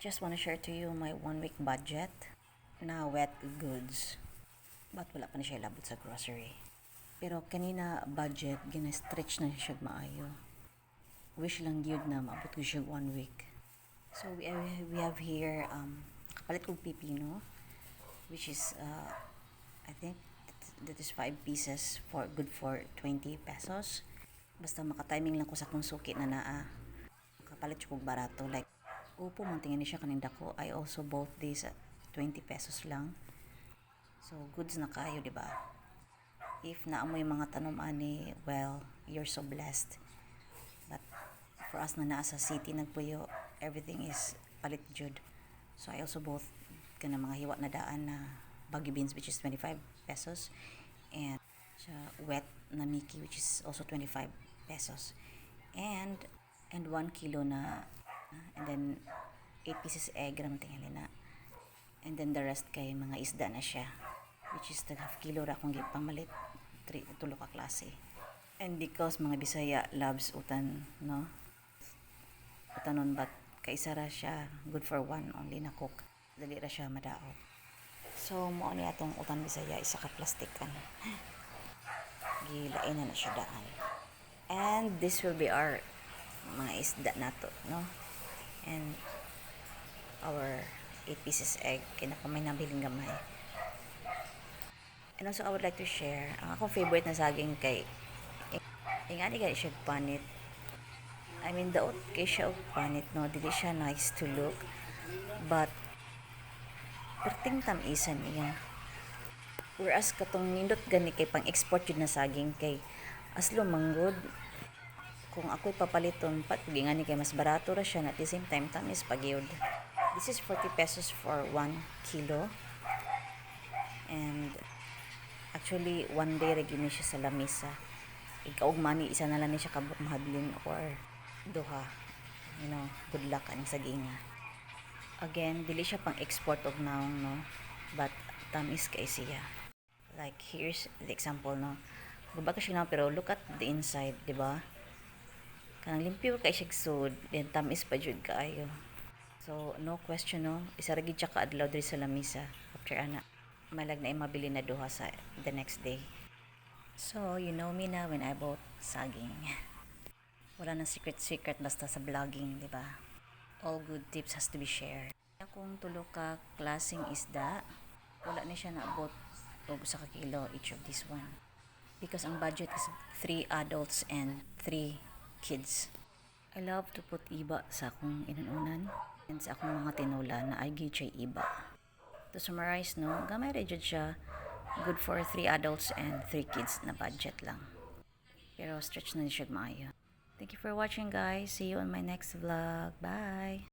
Just want to share to you my 1 week budget na wet goods. But wala pa na siya labot sa grocery. Pero kanina budget, gina-stretch na siya maayo. Wish lang yun na maabot ko siya 1 week. So we have here kapalit kong pipino, which is I think that is 5 pieces for good for 20 pesos. Basta makatiming lang ko sa kung suki na naa. Kapalit siya kong barato. Like, upo, mantingin siya kaninda ko. I also bought this at 20 pesos lang. So, goods na kayo, di ba? If naamoy mga tanom ani, well, you're so blessed. But for us na naa sa city nagpuyo, everything is palit jud. So, I also bought kana mga hiwa na daan na baggy beans, which is 25 pesos. And wet na Mickey, which is also 25 pesos. And 1 kilo na, and then 8 pieces egg ram tingali na. And then the rest kay mga isda na siya, which is the half kilo ra kung gipamalit, tulo ka klase. And because mga Bisaya loves utan, no? Utanon, but kaisa ra siya, good for one only na cook. Dali ra siya madaot. So mo ni atong utan Bisaya isa ka plastikan. Gilain na siya daan. And this will be our mga isda nato, no? And our 8 pieces egg kaya na may nabiling gamay. And also I would like to share ang akong favorite na saging kay ingani kay siya panit. I mean daot kay siya og panit, no? Dili siya nice to look, but perting tamisan niya. Whereas katong nindot gani kay pang export yun na saging kay aslo manggod. Kung ako'y papaliton pat gingani kay mas barato ra siya, at the same time tamis pagyud. This is 40 pesos for 1 kilo. And actually one day ra gyud siya sa lamisa. Ikaog mani isa na lang ni siya kabuk mahadlin or duha. You know, good luck ang saginga. Again, dili siya pang export og naong, no? But tamis kay siya. Like here's the example, no? Babaga siya na, pero look at the inside, di ba? Kanang limpyo kay siya sud, then tamis pa jud kaayo. So no question, no, isa ra gid siya kaadlaw diri sa lamisa. After ana malag na mabili na duha sa the next day. So you know me na when I bought saging. Wala nang secret basta sa vlogging, di ba? All good tips has to be shared. Kung tulo ka klaseng isda, wala na siya naabot og sa kilo each of this one, because ang budget is 3 adults and 3 kids. I love to put iba sa akong inununan and sa akong mga tinula na ay gid siya iba. To summarize, no, gamay ra jud siya, good for 3 adults and 3 kids na budget lang. Pero stretch na siya maayo. Thank you for watching, guys. See you on my next vlog. Bye!